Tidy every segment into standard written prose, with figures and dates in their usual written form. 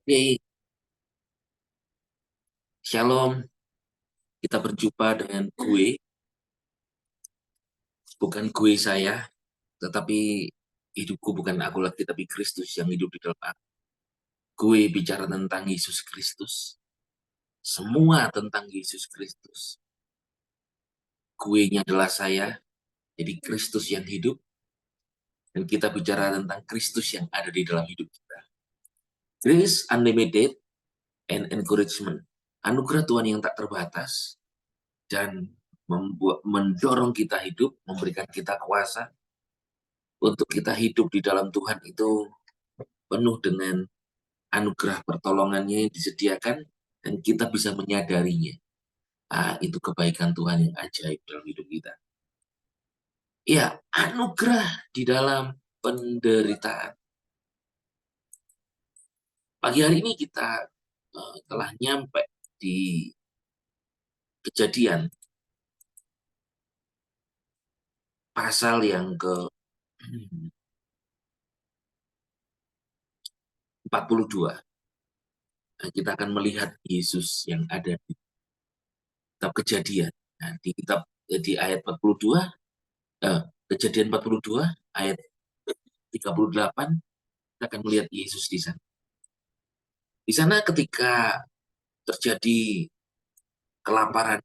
Oke, Shalom. Kita berjumpa dengan bukan gue saya, tetapi hidupku bukan aku lagi, tapi Kristus yang hidup di dalam aku. Gue bicara tentang Yesus Kristus, semua tentang Yesus Kristus. Gue-nya adalah saya, jadi Kristus yang hidup, dan kita bicara tentang Kristus yang ada di dalam hidup kita. Grace unlimited and encouragement. Anugerah Tuhan yang tak terbatas dan mendorong kita hidup, memberikan kita kuasa untuk kita hidup di dalam Tuhan itu penuh dengan anugerah pertolongannya yang disediakan dan kita bisa menyadarinya. Itu kebaikan Tuhan yang ajaib dalam hidup kita. Ya, anugerah di dalam penderitaan. Pagi hari ini kita telah nyampe di Kejadian pasal yang ke 42. Kita akan melihat Yesus yang ada di kitab Kejadian. Nah, di kitab di ayat 42, Kejadian 42 ayat 38, kita akan melihat Yesus di sana. Di sana ketika terjadi kelaparan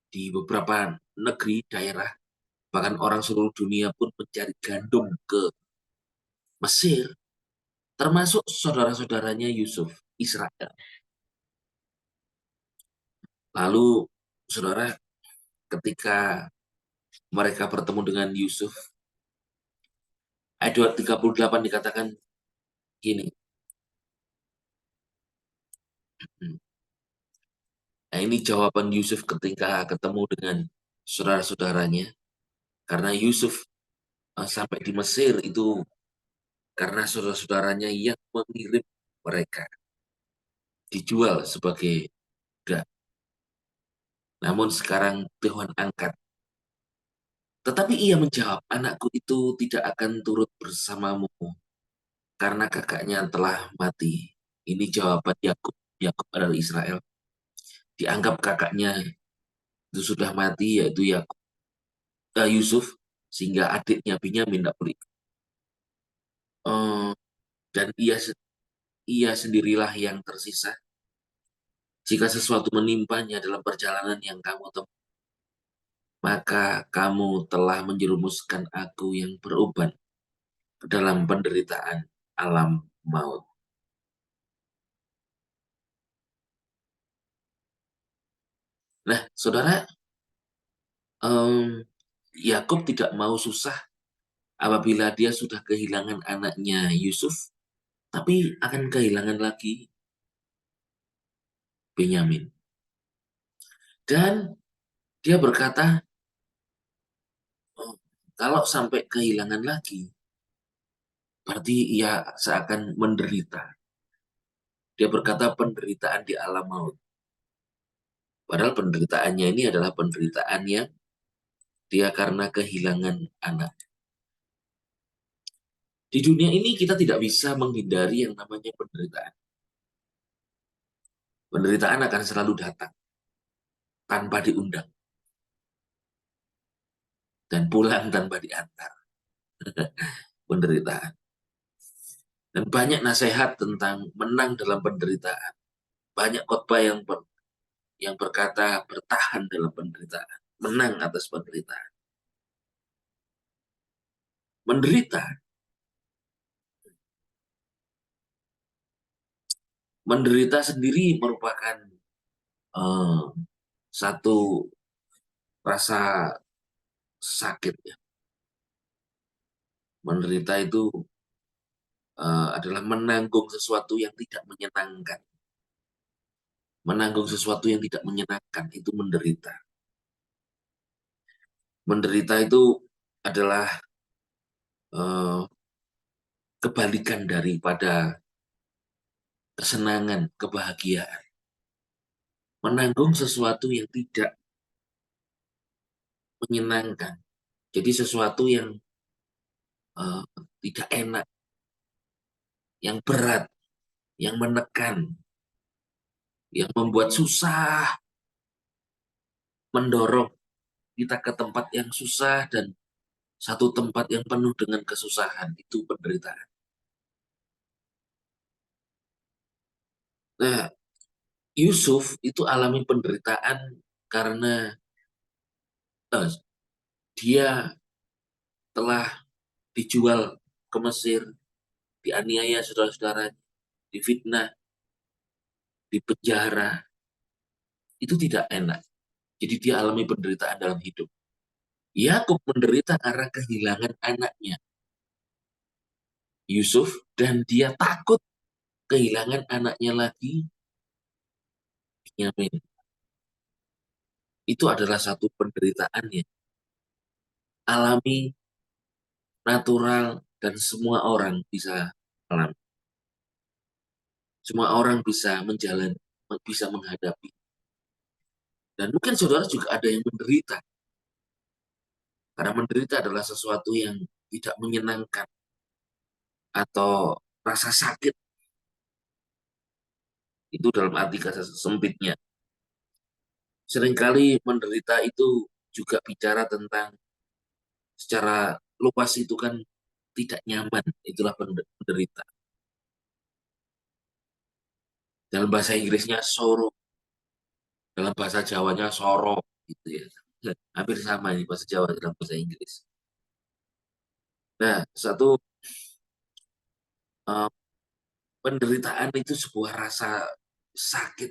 di beberapa negeri, daerah, bahkan orang seluruh dunia pun mencari gandum ke Mesir, termasuk saudara-saudaranya Yusuf, Israel. Lalu, saudara, ketika mereka bertemu dengan Yusuf, ayat 38 dikatakan gini. Nah, ini jawaban Yusuf ketika ketemu dengan saudara-saudaranya. Karena Yusuf sampai di Mesir itu karena saudara-saudaranya yang mengirim mereka dijual sebagai budak. Namun sekarang Tuhan angkat. Tetapi ia menjawab, anakku itu tidak akan turut bersamamu karena kakaknya telah mati. Ini jawaban Yakub. Yakub adalah Israel. Dianggap kakaknya itu sudah mati, yaitu Yusuf, sehingga adiknya Binyamin tidak boleh. Eh, dan ia sendirilah yang tersisa. Jika sesuatu menimpanya dalam perjalanan yang kamu tempuh, maka kamu telah menjerumuskan aku yang beruban ke dalam penderitaan alam maut. Nah, saudara, em, Yakub tidak mau susah apabila dia sudah kehilangan anaknya Yusuf, tapi akan kehilangan lagi Benyamin. Dan dia berkata, "Oh, kalau sampai kehilangan lagi, berarti ia seakan menderita." Dia berkata penderitaan di alam maut. Padahal penderitaannya ini adalah penderitaan yang dia karena kehilangan anak. Di dunia ini kita tidak bisa menghindari yang namanya penderitaan. Penderitaan akan selalu datang tanpa diundang dan pulang tanpa diantar. Penderitaan. Dan banyak nasihat tentang menang dalam penderitaan. Banyak khotbah yang berkata bertahan dalam penderitaan, menang atas penderitaan. Menderita, menderita sendiri merupakan eh, satu rasa sakit ya. Menderita itu adalah menanggung sesuatu yang tidak menyenangkan. Menanggung sesuatu yang tidak menyenangkan itu menderita. Menderita itu adalah eh, kebalikan daripada kesenangan, kebahagiaan. Menanggung sesuatu yang tidak menyenangkan. Jadi sesuatu yang eh, tidak enak, yang berat. yang menekan, yang membuat susah, mendorong kita ke tempat yang susah dan satu tempat yang penuh dengan kesusahan, itu penderitaan. Nah, Yusuf itu alami penderitaan karena eh, dia telah dijual ke Mesir, dianiaya saudara-saudara, difitnah, dipenjara. Itu tidak enak. Jadi dia alami penderitaan dalam hidup. Yakub menderita karena kehilangan anaknya, Yusuf, dan dia takut kehilangan anaknya lagi, Binyamin. Itu adalah satu penderitaan yang alami, natural, dan semua orang bisa alami. Semua orang bisa menjalani, bisa menghadapi. Dan mungkin saudara juga ada yang menderita. Karena menderita adalah sesuatu yang tidak menyenangkan atau rasa sakit itu dalam arti kata sempitnya. Seringkali menderita itu juga bicara tentang secara luas itu kan tidak nyaman, itulah menderita. Dalam bahasa Inggrisnya sorrow, dalam bahasa Jawanya sorrow gitu ya. Hampir sama ini bahasa Jawa dalam bahasa Inggris. Nah, satu eh, penderitaan itu sebuah rasa sakit.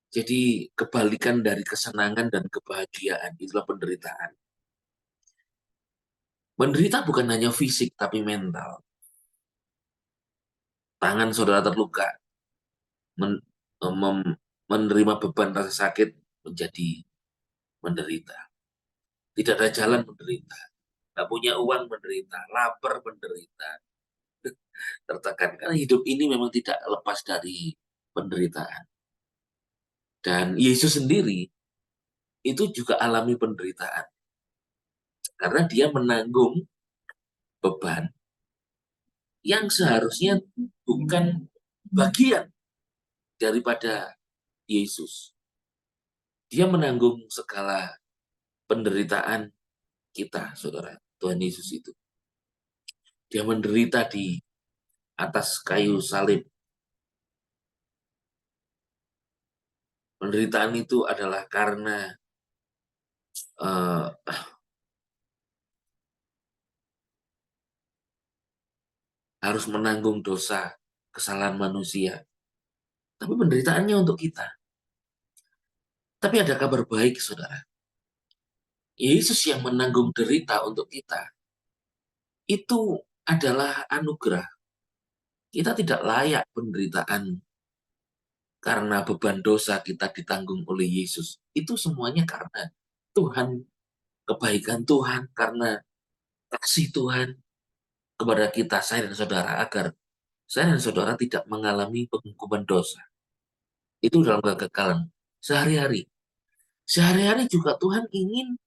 Jadi kebalikan dari kesenangan dan kebahagiaan itulah penderitaan. Menderita bukan hanya fisik tapi mental. Tangan saudara terluka, men- menerima beban rasa sakit menjadi menderita. Tidak ada jalan menderita. Tak punya uang menderita, lapar menderita, tertekan. Karena hidup ini memang tidak lepas dari penderitaan. Dan Yesus sendiri itu juga alami penderitaan. Karena dia menanggung beban yang seharusnya bukan bagian daripada Yesus. Dia menanggung segala penderitaan kita, saudara. Tuhan Yesus itu. Dia menderita di atas kayu salib. Penderitaan itu adalah karena uh, harus menanggung dosa, kesalahan manusia. Tapi penderitaannya untuk kita. Tapi ada kabar baik, saudara. Yesus yang menanggung derita untuk kita, itu adalah anugerah. Kita tidak layak penderitaan karena beban dosa kita ditanggung oleh Yesus. Itu semuanya karena Tuhan, kebaikan Tuhan, karena kasih Tuhan kepada kita, saya dan saudara, agar saya dan saudara tidak mengalami penghukuman dosa. Itu dalam kekekalan sehari-hari. Sehari-hari juga Tuhan ingin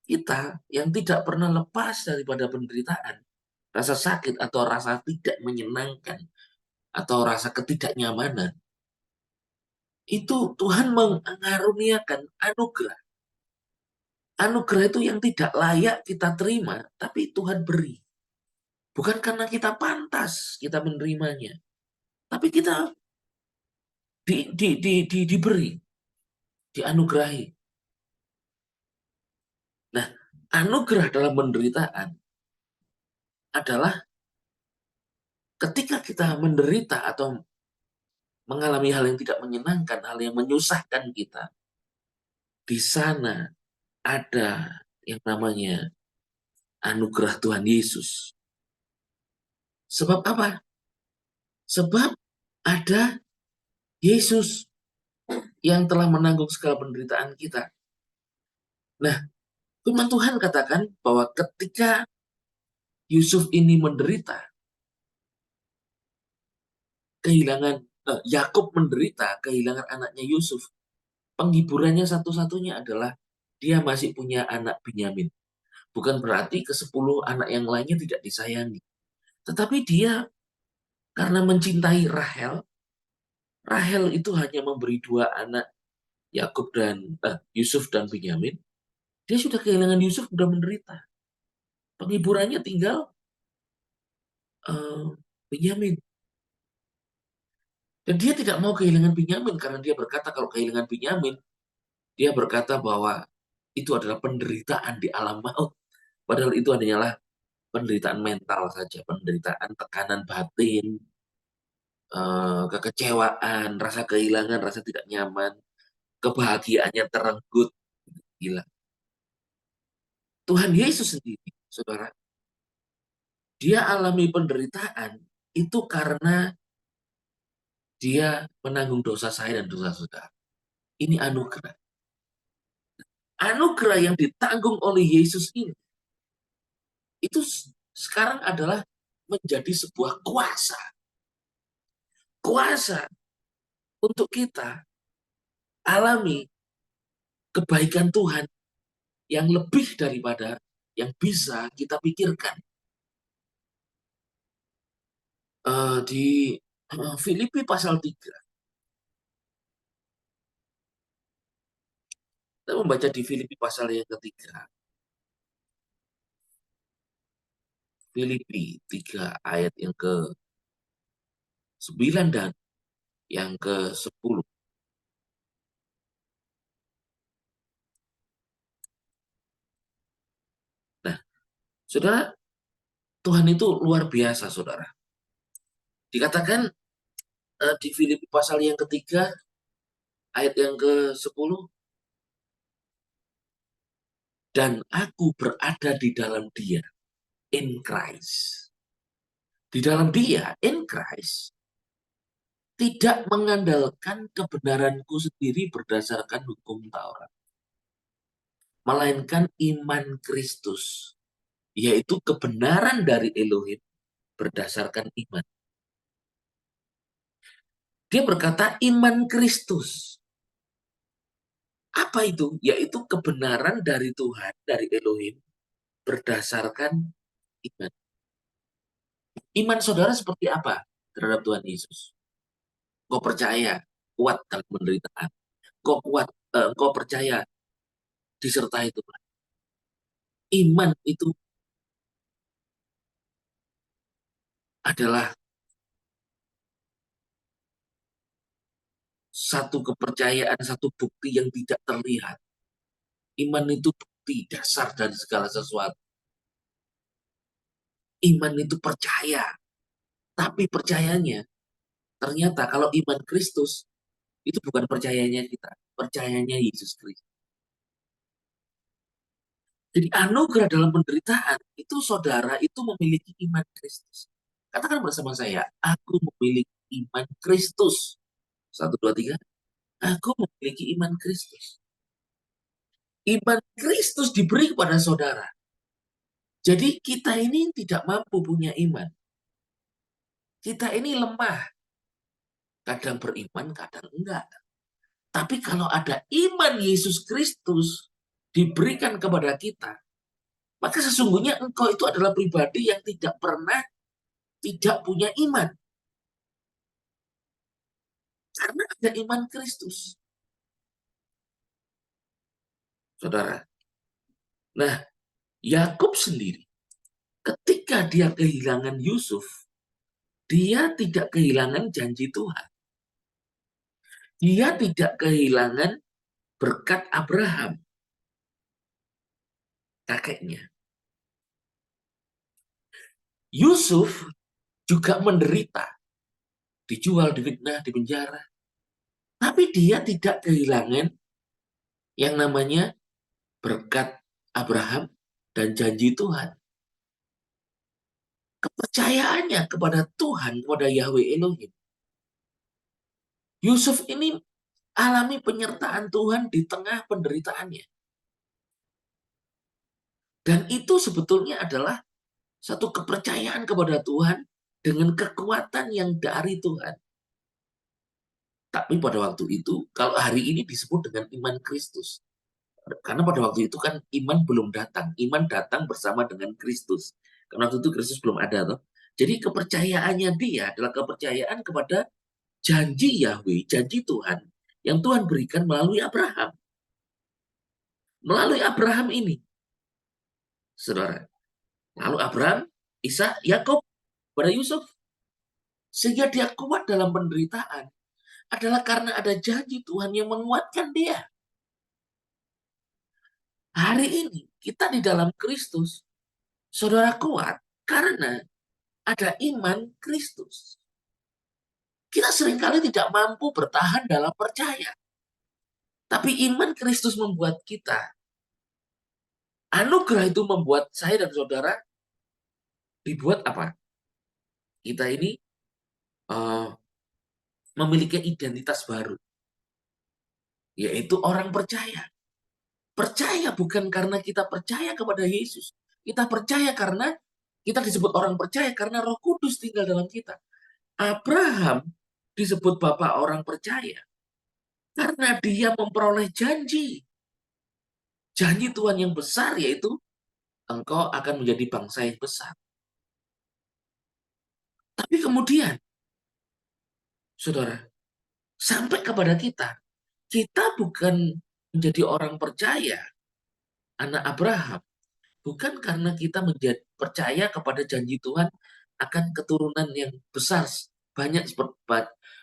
kita yang tidak pernah lepas daripada penderitaan, rasa sakit atau rasa tidak menyenangkan, atau rasa ketidaknyamanan. Itu Tuhan mengaruniakan anugerah. Anugerah itu yang tidak layak kita terima, tapi Tuhan beri. Bukan karena kita pantas kita menerimanya, tapi kita diberi, dianugerahi. Nah, anugerah dalam penderitaan adalah ketika kita menderita atau mengalami hal yang tidak menyenangkan, hal yang menyusahkan kita, di sana ada yang namanya anugerah Tuhan Yesus. Sebab apa? Sebab ada Yesus yang telah menanggung segala penderitaan kita. Nah, firman Tuhan katakan bahwa ketika Yusuf ini menderita, kehilangan Yakub menderita kehilangan anaknya Yusuf, penghiburannya satu-satunya adalah dia masih punya anak Binyamin. Bukan berarti ke-10 anak yang lainnya tidak disayangi. Tetapi dia Karena mencintai Rahel, Rahel itu hanya memberi dua anak, Yakub dan Yusuf dan Binyamin. Dia sudah kehilangan Yusuf, sudah menderita. Penghiburannya tinggal eh, Binyamin. Dan dia tidak mau kehilangan Binyamin karena dia berkata kalau kehilangan Binyamin, dia berkata bahwa itu adalah penderitaan di alam maut. Padahal itu hanyalah penderitaan mental saja, penderitaan tekanan batin, kekecewaan, rasa kehilangan, rasa tidak nyaman, kebahagiaannya terenggut. Gila. Tuhan Yesus sendiri, saudara, dia alami penderitaan itu karena dia menanggung dosa saya dan dosa saudara. Ini anugerah. Anugerah yang ditanggung oleh Yesus ini, itu sekarang adalah menjadi sebuah kuasa. Kuasa untuk kita alami kebaikan Tuhan yang lebih daripada yang bisa kita pikirkan. Di Filipi pasal 3, kita membaca di Filipi pasal yang ketiga. Filipi 3 ayat yang ke-9 dan yang ke-10. Nah, saudara, Tuhan itu luar biasa, saudara. Dikatakan di Filipi pasal yang ketiga, ayat yang ke-10, dan aku berada di dalam dia, in Christ. Di dalam dia, in Christ, tidak mengandalkan kebenaranku sendiri berdasarkan hukum Taurat, melainkan iman Kristus, yaitu kebenaran dari Elohim berdasarkan iman. Dia berkata iman Kristus. Apa itu? Yaitu kebenaran dari Tuhan, dari Elohim, berdasarkan iman. Iman saudara seperti apa terhadap Tuhan Yesus? Kau percaya kuat dalam penderitaan. Kau percaya disertai Tuhan. Iman itu adalah satu kepercayaan, satu bukti yang tidak terlihat. Iman itu bukti dasar dari segala sesuatu. Iman itu percaya. Tapi percayanya, ternyata kalau iman Kristus, itu bukan percayanya kita. Percayanya Yesus Kristus. Jadi anugerah dalam penderitaan, itu saudara itu memiliki iman Kristus. Katakan bersama saya, aku memiliki iman Kristus. Satu, dua, tiga. Aku memiliki iman Kristus. Iman Kristus diberi kepada saudara. Jadi kita ini tidak mampu punya iman. Kita ini lemah. Kadang beriman, kadang enggak. Tapi kalau ada iman Yesus Kristus diberikan kepada kita, maka sesungguhnya engkau itu adalah pribadi yang tidak pernah tidak punya iman. Karena ada iman Kristus. Saudara. Nah, Yakub sendiri, ketika dia kehilangan Yusuf, dia tidak kehilangan janji Tuhan. Dia tidak kehilangan berkat Abraham, kakeknya. Yusuf juga menderita, dijual, difitnah, dipenjara. Tapi dia tidak kehilangan yang namanya berkat Abraham dan janji Tuhan. Kepercayaannya kepada Tuhan, kepada Yahweh Elohim. Yusuf ini alami penyertaan Tuhan di tengah penderitaannya. Dan itu sebetulnya adalah satu kepercayaan kepada Tuhan dengan kekuatan yang dari Tuhan. Tapi pada waktu itu, kalau hari ini disebut dengan iman Kristus. Karena pada waktu itu kan iman belum datang. Iman datang bersama dengan Kristus. Karena waktu itu Kristus belum ada. Toh. Jadi kepercayaannya dia adalah kepercayaan kepada janji Yahweh, janji Tuhan yang Tuhan berikan melalui Abraham. Melalui Abraham ini, saudara. Lalu Abraham, Ishak, Yakub, pada Yusuf. Sehingga dia kuat dalam penderitaan adalah karena ada janji Tuhan yang menguatkan dia. Hari ini kita di dalam Kristus, saudara kuat karena ada iman Kristus. Kita seringkali tidak mampu bertahan dalam percaya. Tapi iman Kristus membuat kita. Anugerah itu membuat saya dan saudara dibuat apa? Kita ini uh, memiliki identitas baru, yaitu orang percaya. Percaya bukan karena kita percaya kepada Yesus. Kita percaya karena kita disebut orang percaya karena Roh Kudus tinggal dalam kita. Abraham disebut bapak orang percaya karena dia memperoleh janji. Janji Tuhan yang besar yaitu engkau akan menjadi bangsa yang besar. Tapi kemudian, saudara, sampai kepada kita bukan menjadi orang percaya, anak Abraham, bukan karena kita menjadi percaya kepada janji Tuhan akan keturunan yang besar, banyak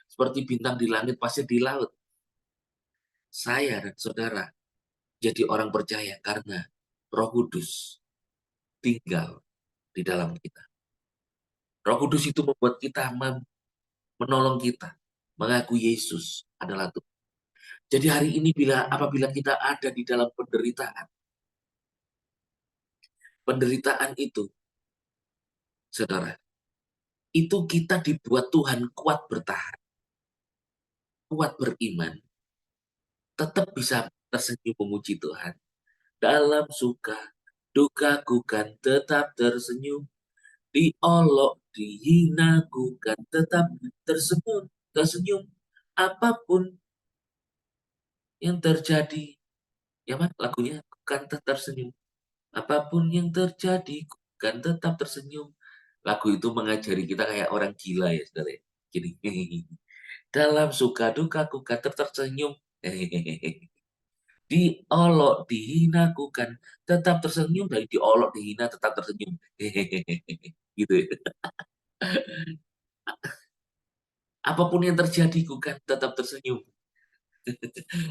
seperti bintang di langit, pasir di laut. Saya dan saudara jadi orang percaya karena Roh Kudus tinggal di dalam kita. Roh Kudus itu membuat kita menolong kita, mengaku Yesus adalah Tuhan. Jadi hari ini apabila kita ada di dalam penderitaan itu, saudara, itu kita dibuat Tuhan kuat bertahan, kuat beriman, tetap bisa tersenyum memuji Tuhan. Dalam suka, dukaku kan tetap tersenyum, diolok, dihina, ku kan tetap tersenyum, apapun yang terjadi. Ya Mas, lagunya kan tetap tersenyum. Apapun yang terjadi, kan tetap tersenyum. Lagu itu mengajari kita kayak orang gila ya, saudara. Gini, dalam suka duka ku kan tetap tersenyum. Diolok, dihina ku kan tetap tersenyum. Dari diolok, dihina, tetap tersenyum. Gitu ya. Apapun yang terjadi, ku kan tetap tersenyum.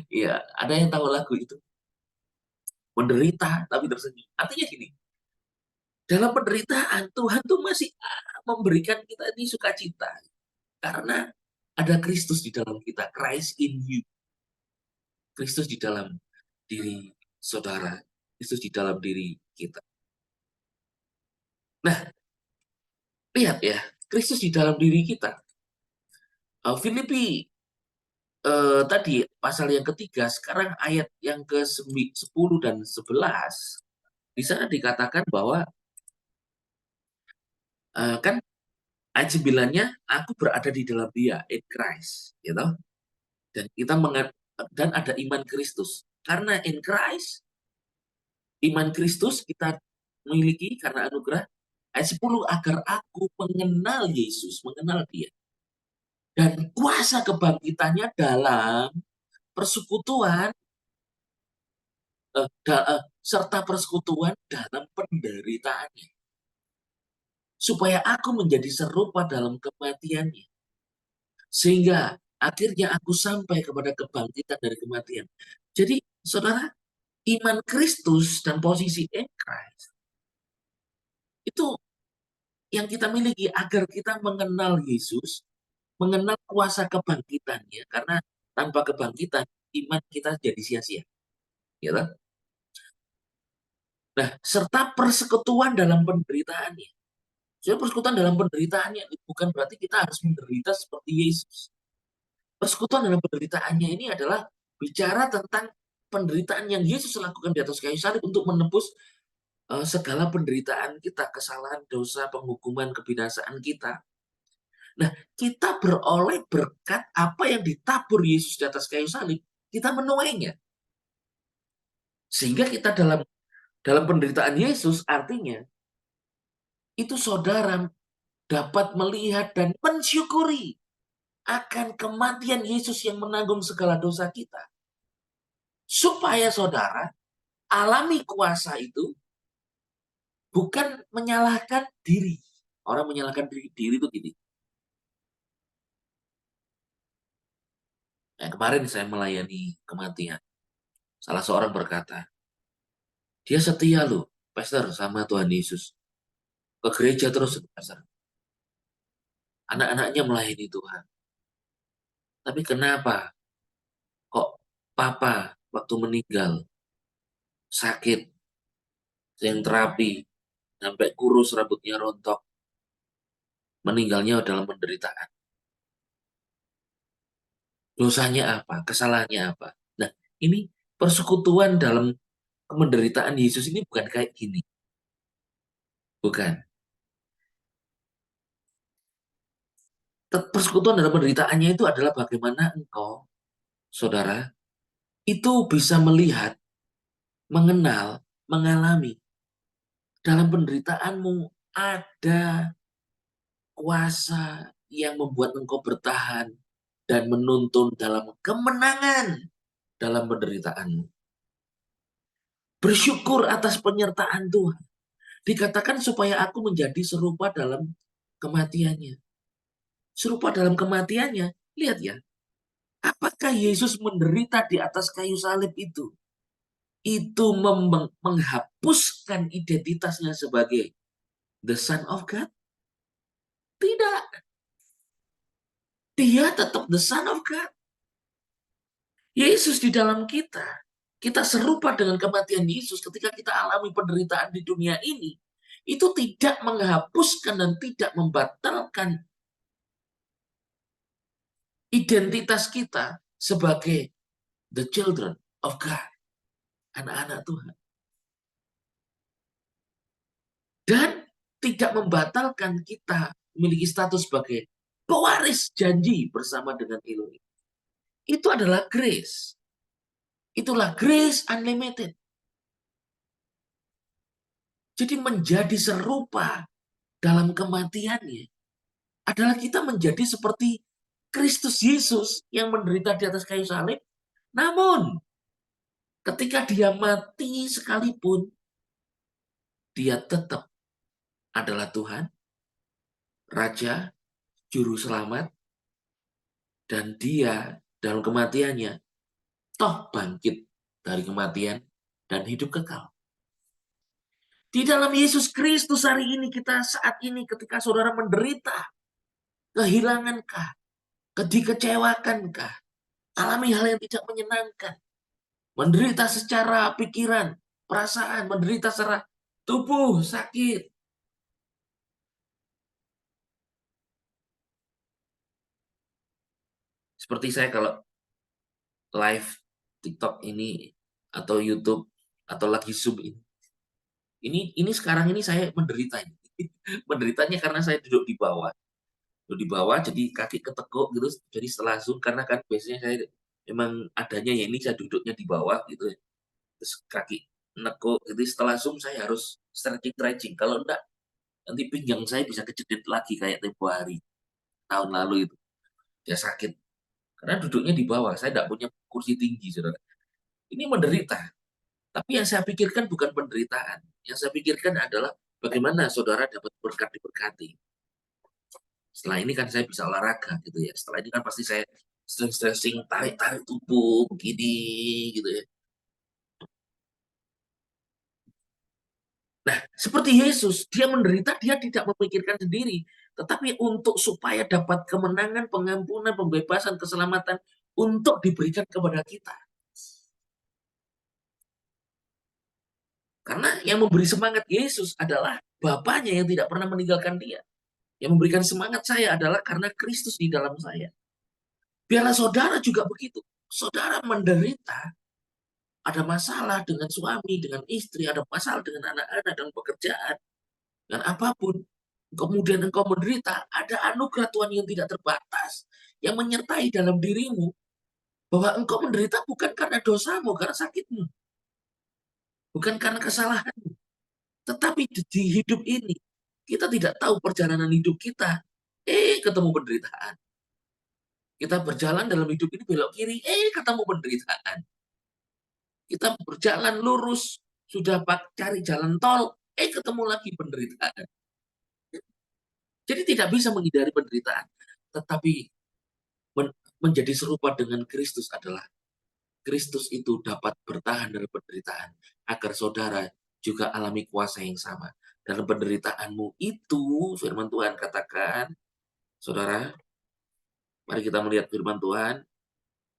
Ya, ada yang tahu lagu itu? Menderita tapi tersenyum. Artinya gini, dalam penderitaan Tuhan tuh masih memberikan kita ini sukacita karena ada Kristus di dalam kita, Christ in you. Kristus di dalam diri saudara, Kristus di dalam diri kita. Nah, lihat ya, Kristus di dalam diri kita. Filipi tadi pasal yang ketiga, sekarang ayat yang ke-10 dan 11, di sana dikatakan bahwa kan ayat 9-nya, aku berada di dalam dia, in Christ, gitu. Dan kita dan ada iman Kristus. Karena in Christ, iman Kristus kita memiliki karena anugerah. Ayat 10, agar aku mengenal Yesus, mengenal dia. Dan kuasa kebangkitannya dalam persekutuan, serta persekutuan dalam penderitaannya. Supaya aku menjadi serupa dalam kematiannya. Sehingga akhirnya aku sampai kepada kebangkitan dari kematian. Jadi, saudara, iman Kristus dan posisi in Christ itu yang kita miliki agar kita mengenal Yesus, mengenal kuasa kebangkitannya, karena tanpa kebangkitan iman kita jadi sia-sia. Ya kan? Nah, serta persekutuan dalam penderitaannya. Jadi persekutuan dalam penderitaannya bukan berarti kita harus menderita seperti Yesus. Persekutuan dalam penderitaannya ini adalah bicara tentang penderitaan yang Yesus lakukan di atas kayu salib untuk menebus segala penderitaan kita, kesalahan, dosa, penghukuman, kebinasaan kita. Nah, kita beroleh berkat apa yang ditabur Yesus di atas kayu salib, kita menuainya. Sehingga kita dalam penderitaan Yesus, artinya itu saudara dapat melihat dan mensyukuri akan kematian Yesus yang menanggung segala dosa kita. Supaya saudara alami kuasa itu bukan menyalahkan diri. Orang menyalahkan diri itu gini. Nah, kemarin saya melayani kematian. Salah seorang berkata, dia setia loh, Pastor, sama Tuhan Yesus. Ke gereja terus, Pastor. Anak-anaknya melayani Tuhan. Tapi kenapa kok papa waktu meninggal sakit, yang terapi, sampai kurus rambutnya rontok, meninggalnya dalam penderitaan. Dosanya apa? Kesalahannya apa? Nah, ini persekutuan dalam penderitaan Yesus ini bukan kayak gini. Bukan. Persekutuan dalam penderitaannya itu adalah bagaimana engkau, saudara, itu bisa melihat, mengenal, mengalami dalam penderitaanmu ada kuasa yang membuat engkau bertahan dan menuntun dalam kemenangan dalam penderitaanmu. Bersyukur atas penyertaan Tuhan. Dikatakan supaya aku menjadi serupa dalam kematiannya. Serupa dalam kematiannya. Lihat ya, apakah Yesus menderita di atas kayu salib itu? Itu menghapuskan identitasnya sebagai the Son of God? Tidak. Dia tetap the Son of God. Yesus di dalam kita. Kita serupa dengan kematian Yesus ketika kita alami penderitaan di dunia ini. Itu tidak menghapuskan dan tidak membatalkan identitas kita sebagai the children of God. Anak-anak Tuhan. Dan tidak membatalkan kita memiliki status sebagai pewaris janji bersama dengan Elohim. Itu adalah grace. Itulah grace unlimited. Jadi menjadi serupa dalam kematiannya adalah kita menjadi seperti Kristus Yesus yang menderita di atas kayu salib. Namun, ketika dia mati sekalipun, dia tetap adalah Tuhan, Raja, Juru Selamat, dan dia dalam kematiannya toh bangkit dari kematian dan hidup kekal. Di dalam Yesus Kristus hari ini, kita saat ini ketika saudara menderita, kehilangankah, dikecewakankah, alami hal yang tidak menyenangkan, menderita secara pikiran, perasaan, menderita secara tubuh, sakit. Seperti saya kalau live TikTok ini, atau YouTube, atau lagi Zoom ini. Ini sekarang ini saya menderita. Menderitanya karena saya duduk di bawah. Duduk di bawah, jadi kaki ketekuk gitu. Jadi setelah Zoom, karena kan biasanya saya memang adanya ya ini saya duduknya di bawah gitu. Terus kaki nekuk. Jadi setelah Zoom saya harus stretching. Kalau enggak, nanti pinggang saya bisa kejedit lagi kayak tempo hari. Tahun lalu itu. Ya sakit. Karena duduknya di bawah. Saya tidak punya kursi tinggi, saudara. Ini menderita. Tapi yang saya pikirkan bukan penderitaan. Yang saya pikirkan adalah bagaimana saudara dapat berkat diberkati. Setelah ini kan saya bisa olahraga gitu ya. Setelah ini kan pasti saya stretching, tarik-tarik tubuh begini gitu ya. Nah, seperti Yesus, dia menderita, dia tidak memikirkan sendiri, tetapi untuk supaya dapat kemenangan, pengampunan, pembebasan, keselamatan untuk diberikan kepada kita. Karena yang memberi semangat Yesus adalah Bapaknya yang tidak pernah meninggalkan dia. Yang memberikan semangat saya adalah karena Kristus di dalam saya. Biarlah saudara juga begitu. Saudara menderita, ada masalah dengan suami, dengan istri, ada masalah dengan anak-anak, dan pekerjaan, dan apapun. Kemudian engkau menderita, ada anugerah Tuhan yang tidak terbatas, yang menyertai dalam dirimu, bahwa engkau menderita bukan karena dosamu, karena sakitmu, bukan karena kesalahanmu, tetapi di hidup ini, Kita tidak tahu perjalanan hidup kita. Ketemu penderitaan. Kita berjalan dalam hidup ini belok kiri, ketemu penderitaan. Kita berjalan lurus, sudah cari jalan tol, ketemu lagi penderitaan. Jadi tidak bisa menghindari penderitaan. Tetapi menjadi serupa dengan Kristus adalah Kristus itu dapat bertahan dalam penderitaan, agar saudara juga alami kuasa yang sama. Dalam penderitaanmu itu, firman Tuhan katakan, saudara, mari kita melihat firman Tuhan,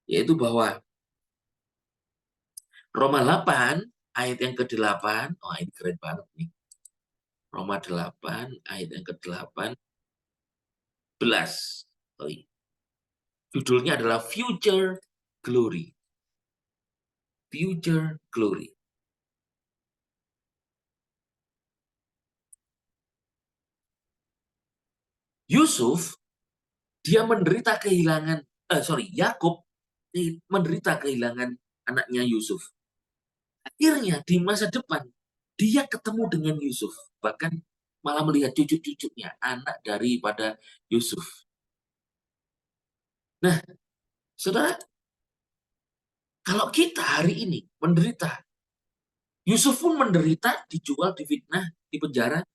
yaitu bahwa Roma 8, ayat yang ke-8, oh ini keren banget nih. Roma 8, ayat yang ke-18. Judulnya adalah Future Glory. Future Glory. Yusuf, dia menderita kehilangan, Yakub menderita kehilangan anaknya Yusuf. Akhirnya di masa depan, dia ketemu dengan Yusuf. Bahkan malah melihat cucu-cucunya, anak daripada Yusuf. Nah, saudara, kalau kita hari ini menderita, Yusuf pun menderita, dijual, difitnah, di penjara,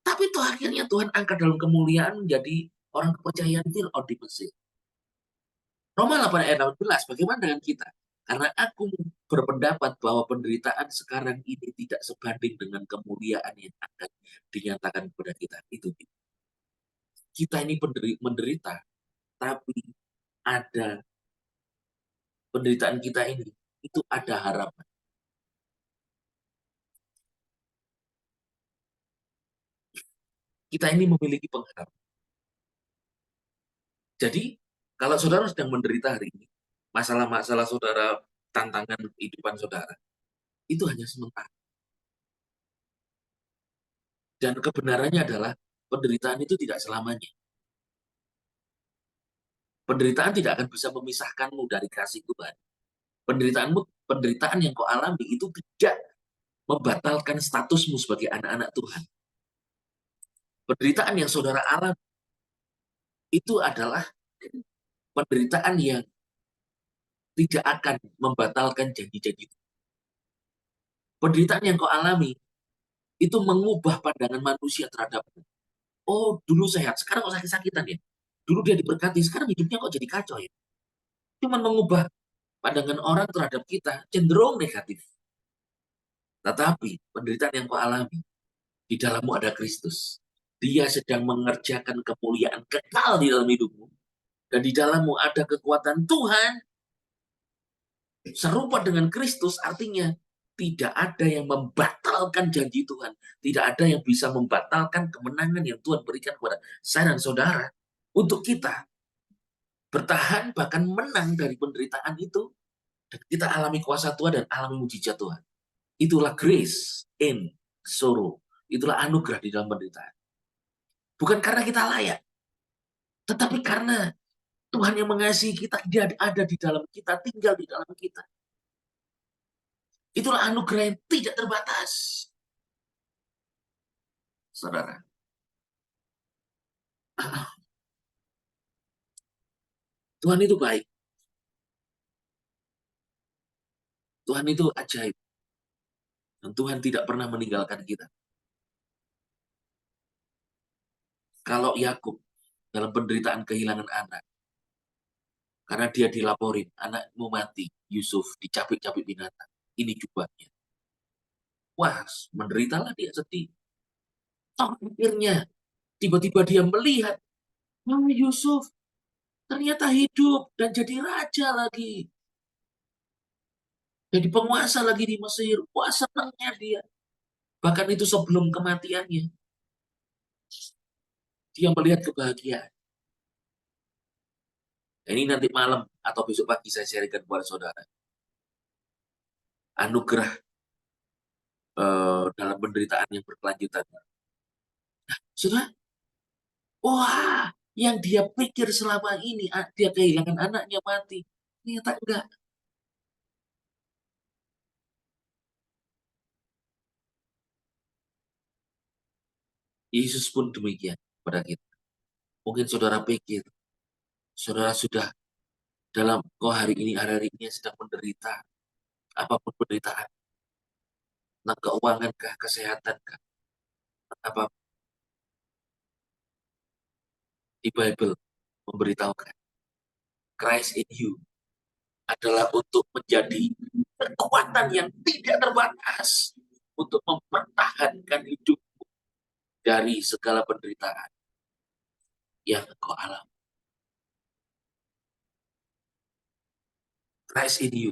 tapi toh akhirnya Tuhan angkat dalam kemuliaan menjadi orang kepercayaan Fir'aun di Mesir. Roma 8 ayat 18, bagaimana dengan kita? Karena aku berpendapat bahwa penderitaan sekarang ini tidak sebanding dengan kemuliaan yang akan dinyatakan kepada kita. Itu kita ini menderita, tapi ada penderitaan kita ini, itu ada harapan. Kita ini memiliki pengharapan. Jadi, kalau saudara sedang menderita hari ini, masalah-masalah saudara, tantangan kehidupan saudara, itu hanya sementara. Dan kebenarannya adalah, penderitaan itu tidak selamanya. Penderitaan tidak akan bisa memisahkanmu dari kasih Tuhan. Penderitaan yang kau alami itu tidak membatalkan statusmu sebagai anak-anak Tuhan. Penderitaan yang saudara alami itu adalah penderitaan yang tidak akan membatalkan janji-janji. Penderitaan yang kau alami itu mengubah pandangan manusia terhadapmu. Oh, dulu sehat, sekarang kok sakit-sakitan ya. Dulu dia diberkati, sekarang hidupnya kok jadi kacau ya. Cuman mengubah pandangan orang terhadap kita cenderung negatif. Tetapi penderitaan yang kau alami, di dalammu ada Kristus. Dia sedang mengerjakan kemuliaan kekal di dalam hidupmu. Dan di dalammu ada kekuatan Tuhan. Serupa dengan Kristus artinya tidak ada yang membatalkan janji Tuhan. Tidak ada yang bisa membatalkan kemenangan yang Tuhan berikan kepada saya dan saudara. Untuk kita bertahan bahkan menang dari penderitaan itu. Dan kita alami kuasa Tuhan dan alami mujizat Tuhan. Itulah grace in sorrow. Itulah anugerah di dalam penderitaan. Bukan karena kita layak. Tetapi karena Tuhan yang mengasihi kita, dia ada di dalam kita, tinggal di dalam kita. Itulah anugerah yang tidak terbatas. Saudara. Tuhan itu baik. Tuhan itu ajaib. Dan Tuhan tidak pernah meninggalkan kita. Kalau Yakub dalam penderitaan kehilangan anak, karena dia dilaporin, anakmu mati, Yusuf dicabik-cabik binatang. Ini jubahnya. Wah, menderitalah dia, sedih. Akhirnya, tiba-tiba dia melihat, Yusuf ternyata hidup dan jadi raja lagi. Jadi penguasa lagi di Mesir. Wah, senangnya dia. Bahkan itu sebelum kematiannya. Dia melihat kebahagiaan. Ini nanti malam atau besok pagi saya sharingkan kepada saudara. Anugerah dalam penderitaan yang berkelanjutan. Saudara, wah, yang dia pikir selama ini, dia kehilangan anaknya mati. Ternyata enggak. Yesus pun demikian pada kita. Mungkin saudara pikir, saudara sudah dalam hari ini sedang menderita, apapun penderitaan, tentang keuangan kah, kesehatan kah, apa di Bible memberitahukan Christ in you adalah untuk menjadi kekuatan yang tidak terbatas untuk mempertahankan hidup dari segala penderitaan yang engkau alami. Christ in you.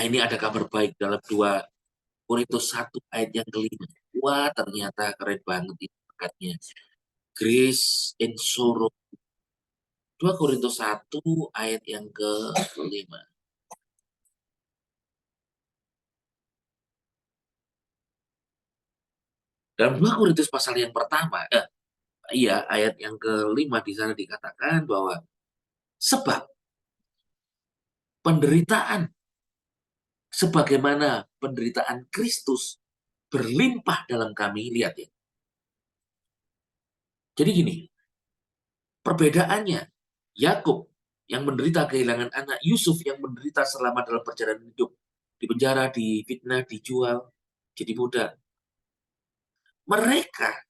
Ini ada kabar baik dalam 2 Korintus 1 ayat yang kelima. Wah, ternyata keren banget ini berkatnya. Grace in sorrow. 2 Korintus 1 ayat yang kelima. Dalam 2 Korintus pasal yang pertama, ayat yang kelima di sana dikatakan bahwa sebab penderitaan sebagaimana penderitaan Kristus berlimpah dalam kami, lihat ya. Jadi gini, perbedaannya Yakub yang menderita kehilangan anak, Yusuf yang menderita selama dalam perjalanan hidup, di penjara, difitnah, dijual, jadi budak. Mereka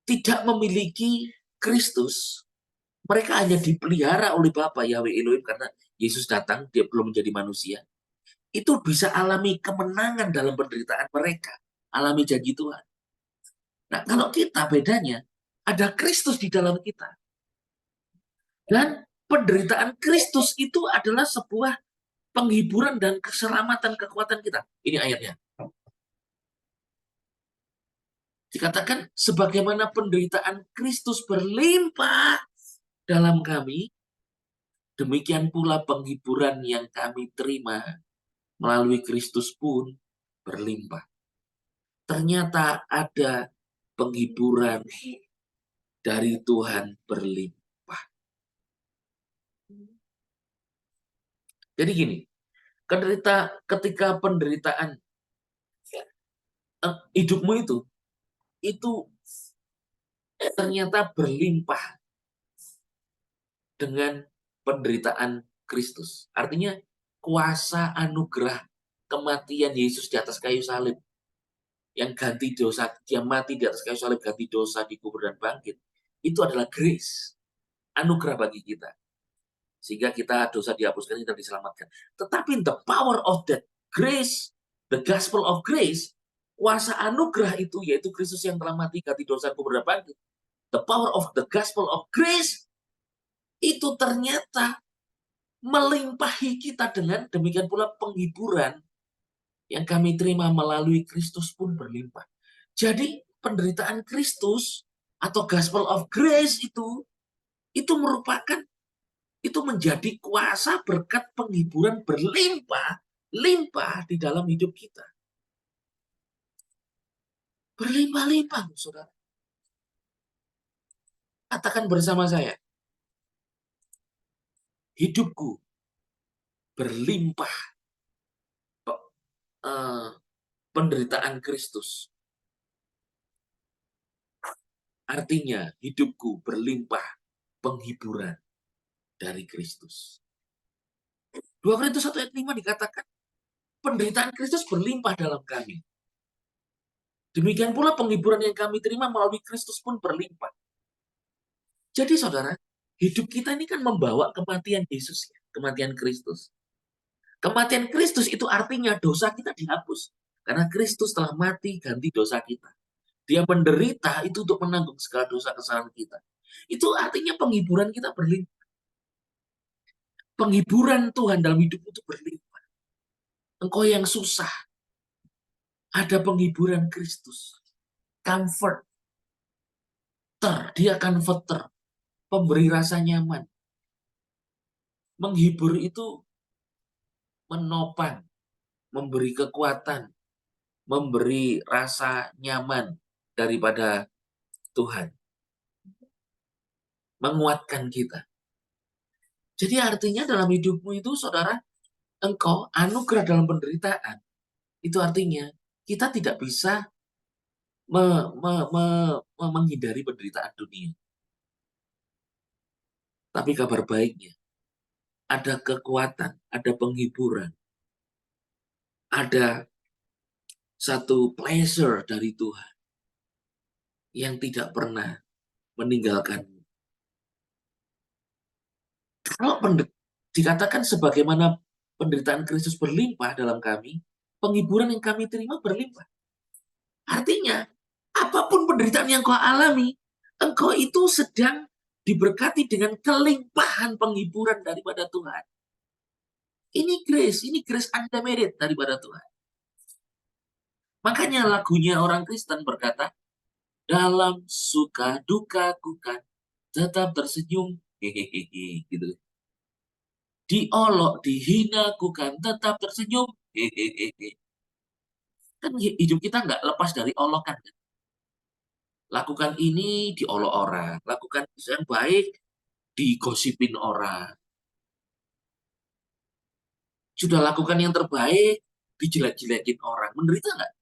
tidak memiliki Kristus. Mereka hanya dipelihara oleh Bapa Yahweh Elohim karena Yesus datang, dia belum menjadi manusia. Itu bisa alami kemenangan dalam penderitaan mereka, alami janji Tuhan. Nah, kalau kita bedanya, ada Kristus di dalam kita. Dan penderitaan Kristus itu adalah sebuah penghiburan dan keselamatan kekuatan kita. Ini ayatnya. Dikatakan, sebagaimana penderitaan Kristus berlimpah dalam kami, demikian pula penghiburan yang kami terima melalui Kristus pun berlimpah. Ternyata ada penghiburan dari Tuhan berlimpah. Jadi gini, ketika penderitaan hidupmu itu ternyata berlimpah dengan penderitaan Kristus. Artinya kuasa anugerah kematian Yesus di atas kayu salib yang ganti dosa, dia mati di atas kayu salib, ganti dosa, dikubur dan bangkit. Itu adalah grace, anugerah bagi kita. Sehingga kita dosa dihapuskan dan diselamatkan. Tetapi the power of that grace, the gospel of grace, kuasa anugerah itu, yaitu Kristus yang telah mati, ganti dosa, kubur dan bangkit. The power of the gospel of grace, itu ternyata melimpahi kita dengan demikian pula penghiburan yang kami terima melalui Kristus pun berlimpah. Jadi penderitaan Kristus atau gospel of grace itu merupakan, itu menjadi kuasa berkat penghiburan berlimpah di dalam hidup kita. Berlimpah-limpah, saudara. Katakan bersama saya, hidupku berlimpah penderitaan Kristus. Artinya hidupku berlimpah penghiburan dari Kristus. 2 Korintus 1 ayat 5 dikatakan, penderitaan Kristus berlimpah dalam kami. Demikian pula penghiburan yang kami terima melalui Kristus pun berlimpah. Jadi saudara, hidup kita ini kan membawa kematian Yesus, kematian Kristus. Kematian Kristus itu artinya dosa kita dihapus. Karena Kristus telah mati ganti dosa kita. Dia menderita itu untuk menanggung segala dosa kesalahan kita. Itu artinya penghiburan kita berlimpah. Penghiburan Tuhan dalam hidup itu berlimpah. Engkau yang susah, ada penghiburan Kristus. Comfort. Dia comforter. Pemberi rasa nyaman. Menghibur itu menopang, memberi kekuatan, memberi rasa nyaman daripada Tuhan. Menguatkan kita. Jadi artinya dalam hidupmu itu, saudara, engkau anugerah dalam penderitaan. Itu artinya kita tidak bisa menghindari penderitaan dunia. Tapi kabar baiknya, ada kekuatan, ada penghiburan, ada satu pleasure dari Tuhan yang tidak pernah meninggalkan. Kalau dikatakan sebagaimana penderitaan Kristus berlimpah dalam kami, penghiburan yang kami terima berlimpah. Artinya, apapun penderitaan yang kau alami, engkau itu sedang diberkati dengan kelimpahan penghiburan daripada Tuhan. Ini grace unlimited daripada Tuhan. Makanya lagunya orang Kristen berkata, dalam suka duka ku kan tetap tersenyum, hehehe, gitu. Diolok, dihina ku kan tetap tersenyum, hehehe. Kan hidup kita nggak lepas dari olokan. Kan? Lakukan ini diolok orang, lakukan yang baik digosipin orang. Sudah lakukan yang terbaik, dijelek-jelekin orang. Menderita nggak?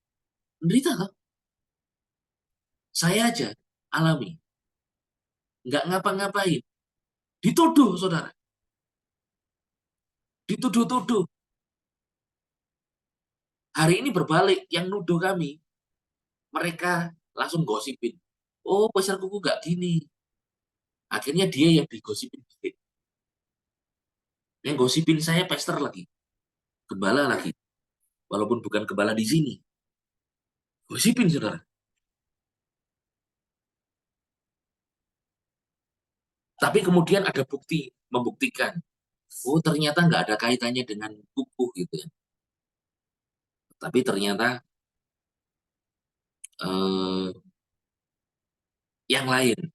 Menderita kan? Saya aja alami. Nggak ngapa-ngapain. Dituduh, saudara. Dituduh-tuduh. Hari ini berbalik, yang nuduh kami. Mereka langsung gosipin. Oh, pasar kuku nggak gini. Akhirnya dia yang digosipin. Yang gosipin saya pester lagi. Gembala lagi. Walaupun bukan gembala di sini. Gosipin, saudara. Tapi kemudian ada bukti membuktikan, oh ternyata nggak ada kaitannya dengan kuku gitu ya. Tapi ternyata eh, yang lain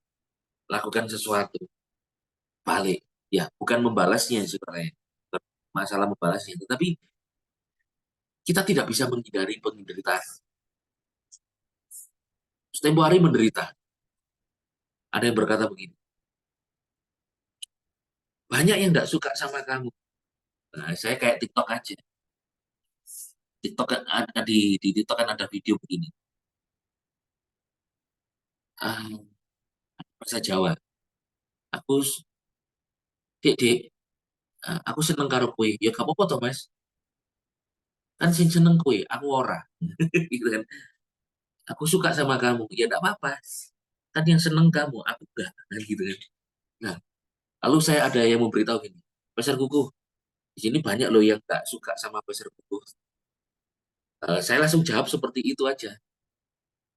lakukan sesuatu balik, ya bukan membalasnya sebenarnya, masalah membalasnya, tetapi kita tidak bisa menghindari penderitaan. Tempo hari menderita, ada yang berkata begini, banyak yang nggak suka sama kamu. Nah, saya kayak TikTok aja. TikTok kan ada di TikTok kan ada video begini. Ah, bahasa Jawa. Aku, dek, dek, aku seneng karo kue. Ya kamu apa toh, Mas? Kan sing seneng kue, aku ora. Gitu kan. Aku suka sama kamu. Ya enggak apa-apa. Kan yang seneng kamu, aku enggak. Kan gitu kan. Nah, lalu saya ada yang memberitahu gini. Pasar kuku, di sini banyak loh yang enggak suka sama pasar kuku. Saya langsung jawab seperti itu aja.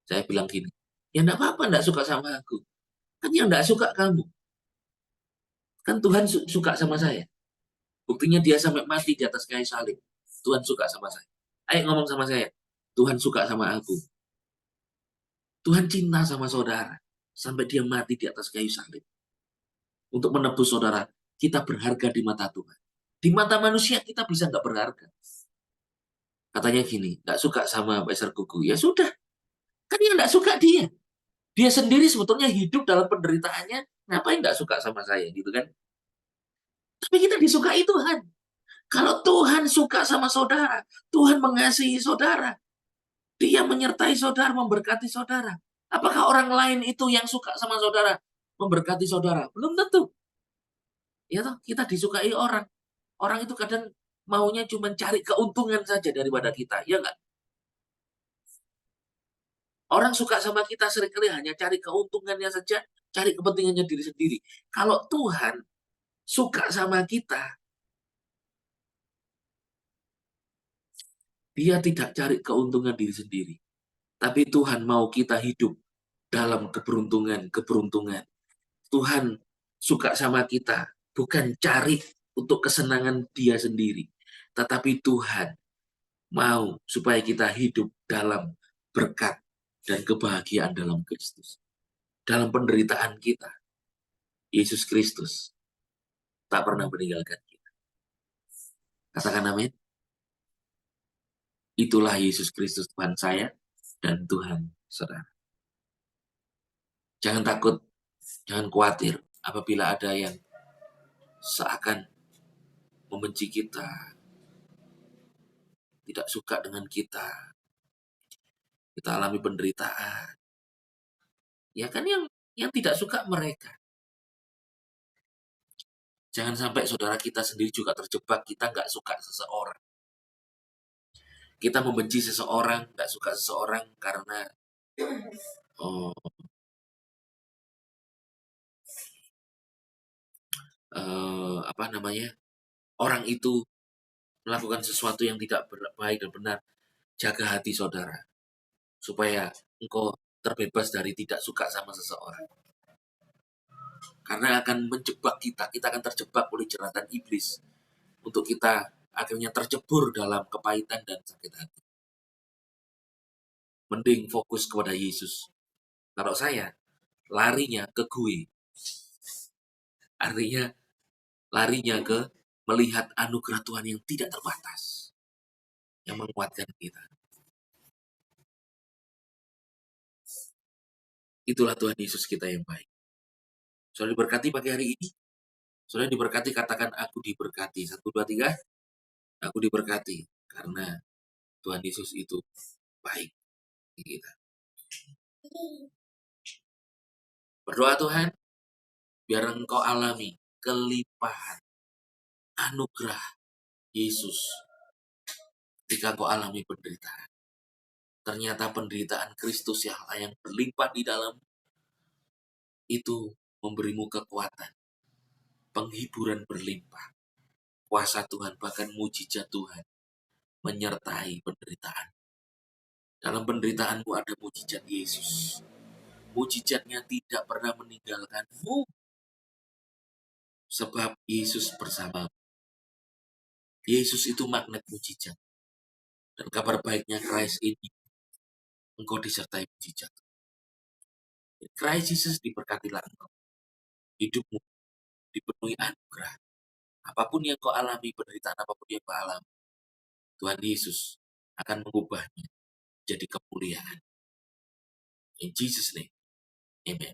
Saya bilang gini. Ya enggak apa-apa enggak suka sama aku. Kan yang enggak suka kamu. Kan Tuhan suka sama saya. Buktinya dia sampai mati di atas kayu salib. Tuhan suka sama saya. Ayo ngomong sama saya. Tuhan suka sama aku. Tuhan cinta sama saudara. Sampai dia mati di atas kayu salib. Untuk menebus saudara, kita berharga di mata Tuhan. Di mata manusia kita bisa nggak berharga. Katanya gini, nggak suka sama Pastor Kuku. Ya sudah, kan yang nggak suka dia. Dia sendiri sebetulnya hidup dalam penderitaannya, ngapain nggak suka sama saya gitu kan? Tapi kita disukai Tuhan. Kalau Tuhan suka sama saudara, Tuhan mengasihi saudara, dia menyertai saudara, memberkati saudara. Apakah orang lain itu yang suka sama saudara, memberkati saudara? Belum tentu. Ya toh, kita disukai orang. Orang itu kadang maunya cuma cari keuntungan saja daripada kita, ya nggak? Orang suka sama kita seringkali hanya cari keuntungannya saja, cari kepentingannya diri sendiri. Kalau Tuhan suka sama kita, dia tidak cari keuntungan diri sendiri. Tapi Tuhan mau kita hidup dalam keberuntungan. Tuhan suka sama kita, bukan cari untuk kesenangan dia sendiri. Tetapi Tuhan mau supaya kita hidup dalam berkat dan kebahagiaan dalam Kristus. Dalam penderitaan kita, Yesus Kristus tak pernah meninggalkan kita. Katakan amin. Itulah Yesus Kristus Tuhan saya dan Tuhan saudara. Jangan takut, jangan khawatir apabila ada yang seakan membenci kita, tidak suka dengan kita alami penderitaan. Ya kan yang tidak suka mereka. Jangan sampai saudara kita sendiri juga terjebak, kita nggak suka seseorang. Kita membenci seseorang, nggak suka seseorang karena oh, apa namanya, orang itu melakukan sesuatu yang tidak baik dan benar. Jaga hati saudara, supaya engkau terbebas dari tidak suka sama seseorang. Karena akan menjebak kita akan terjebak oleh jeratan iblis. Untuk kita akhirnya tercebur dalam kepahitan dan sakit hati. Mending fokus kepada Yesus. Kalau saya, larinya ke gue. Artinya, larinya ke melihat anugerah Tuhan yang tidak terbatas. Yang menguatkan kita. Itulah Tuhan Yesus kita yang baik. Sudah diberkati pagi hari ini? Sudah diberkati, katakan aku diberkati. 1, 2, 3. Aku diberkati. Karena Tuhan Yesus itu baik bagi kita. Berdoa Tuhan, biar engkau alami kelimpahan anugerah Yesus ketika engkau alami penderitaan. Ternyata penderitaan Kristus yang berlimpah di dalam itu memberimu kekuatan, penghiburan berlimpah, kuasa Tuhan, bahkan mujizat Tuhan menyertai penderitaan. Dalam penderitaanmu ada mujizat Yesus. Mujizatnya tidak pernah meninggalkanmu, sebab Yesus bersamamu. Yesus itu magnet mujizat. Dan kabar baiknya Christ ini, engkau disertai mujizat. Christ Jesus diberkatilah engkau. Hidupmu dipenuhi anugerah. Apapun yang kau alami, penderitaan apapun yang kau alami, Tuhan Yesus akan mengubahnya jadi kemuliaan. In Jesus' name, amen.